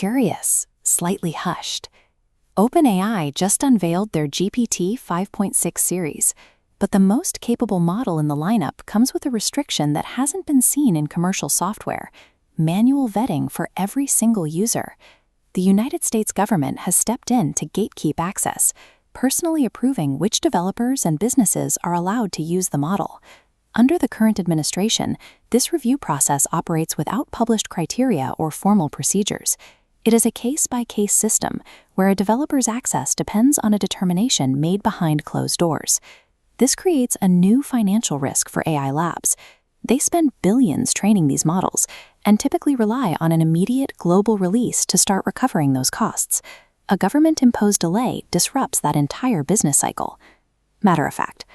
curious, slightly hushed. OpenAI just unveiled their GPT 5.6 series, but the most capable model in the lineup comes with a restriction that hasn't been seen in commercial software: manual vetting for every single user. The United States government has stepped in to gatekeep access, personally approving which developers and businesses are allowed to use the model. Under the current administration, this review process operates without published criteria or formal procedures. It is a case-by-case system where a developer's access depends on a determination made behind closed doors. This creates a new financial risk for AI labs. They spend billions training these models and typically rely on an immediate global release to start recovering those costs. A government-imposed delay disrupts that entire business cycle. Matter of fact,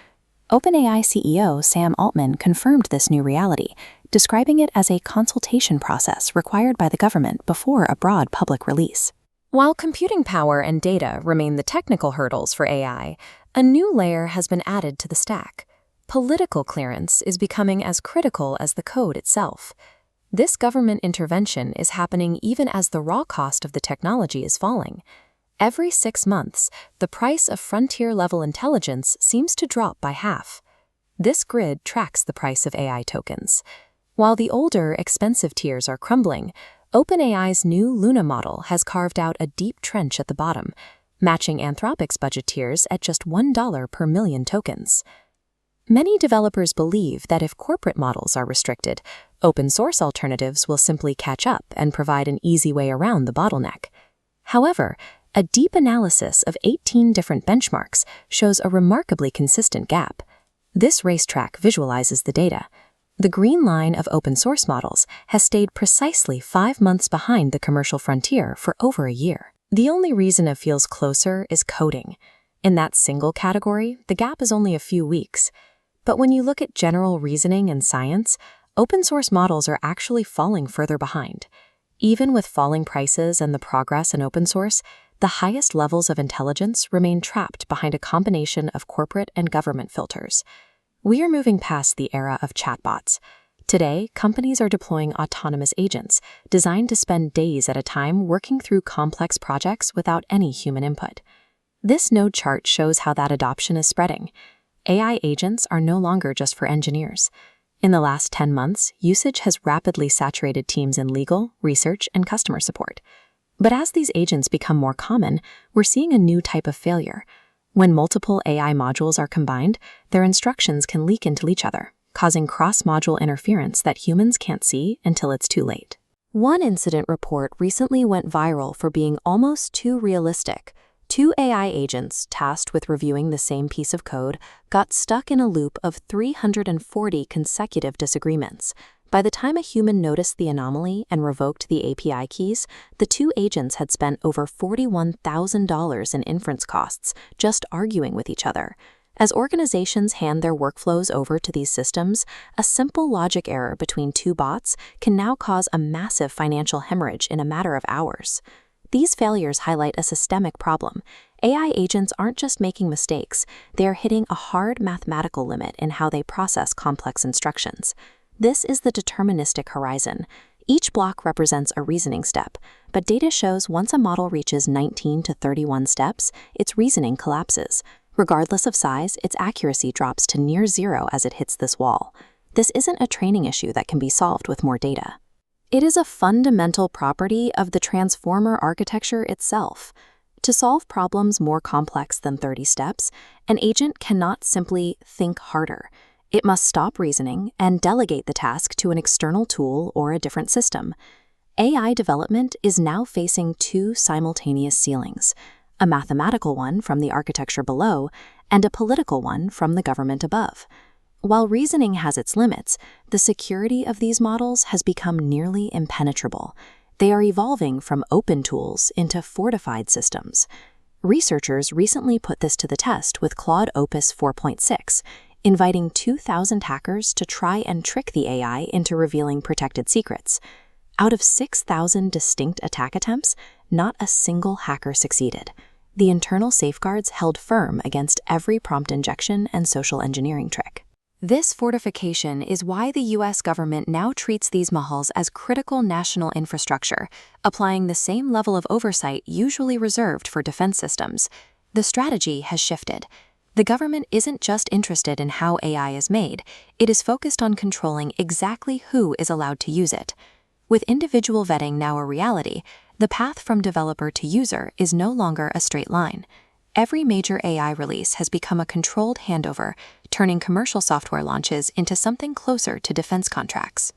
OpenAI CEO Sam Altman confirmed this new reality, describing it as a consultation process required by the government before a broad public release. While computing power and data remain the technical hurdles for AI, a new layer has been added to the stack. Political clearance is becoming as critical as the code itself. This government intervention is happening even as the raw cost of the technology is falling. Every 6 months, the price of frontier-level intelligence seems to drop by half. This grid tracks the price of AI tokens. While the older, expensive tiers are crumbling, OpenAI's new Luna model has carved out a deep trench at the bottom, matching Anthropic's budget tiers at just $1 per million tokens. Many developers believe that if corporate models are restricted, open-source alternatives will simply catch up and provide an easy way around the bottleneck. However, a deep analysis of 18 different benchmarks shows a remarkably consistent gap. This racetrack visualizes the data. The green line of open-source models has stayed precisely 5 months behind the commercial frontier for over a year. The only reason it feels closer is coding. In that single category, the gap is only a few weeks. But when you look at general reasoning and science, open-source models are actually falling further behind. Even with falling prices and the progress in open source, the highest levels of intelligence remain trapped behind a combination of corporate and government filters. We are moving past the era of chatbots. Today, companies are deploying autonomous agents designed to spend days at a time working through complex projects without any human input. This node chart shows how that adoption is spreading. AI agents are no longer just for engineers. In the last 10 months, usage has rapidly saturated teams in legal, research, and customer support. But as these agents become more common, we're seeing a new type of failure. When multiple AI modules are combined, their instructions can leak into each other, causing cross-module interference that humans can't see until it's too late. One incident report recently went viral for being almost too realistic. 2 AI agents tasked with reviewing the same piece of code got stuck in a loop of 340 consecutive disagreements. By the time a human noticed the anomaly and revoked the API keys, the 2 agents had spent over $41,000 in inference costs just arguing with each other. As organizations hand their workflows over to these systems, a simple logic error between 2 bots can now cause a massive financial hemorrhage in a matter of hours. These failures highlight a systemic problem. AI agents aren't just making mistakes, they are hitting a hard mathematical limit in how they process complex instructions. This is the deterministic horizon. Each block represents a reasoning step, but data shows once a model reaches 19 to 31 steps, its reasoning collapses. Regardless of size, its accuracy drops to near zero as it hits this wall. This isn't a training issue that can be solved with more data. It is a fundamental property of the transformer architecture itself. To solve problems more complex than 30 steps, an agent cannot simply think harder. It must stop reasoning and delegate the task to an external tool or a different system. AI development is now facing 2 simultaneous ceilings, a mathematical one from the architecture below and a political one from the government above. While reasoning has its limits, the security of these models has become nearly impenetrable. They are evolving from open tools into fortified systems. Researchers recently put this to the test with Claude Opus 4.6, inviting 2,000 hackers to try and trick the AI into revealing protected secrets. Out of 6,000 distinct attack attempts, not a single hacker succeeded. The internal safeguards held firm against every prompt injection and social engineering trick. This fortification is why the U.S. government now treats these models as critical national infrastructure, applying the same level of oversight usually reserved for defense systems. The strategy has shifted. The government isn't just interested in how AI is made, it is focused on controlling exactly who is allowed to use it. With individual vetting now a reality, the path from developer to user is no longer a straight line. Every major AI release has become a controlled handover, turning commercial software launches into something closer to defense contracts.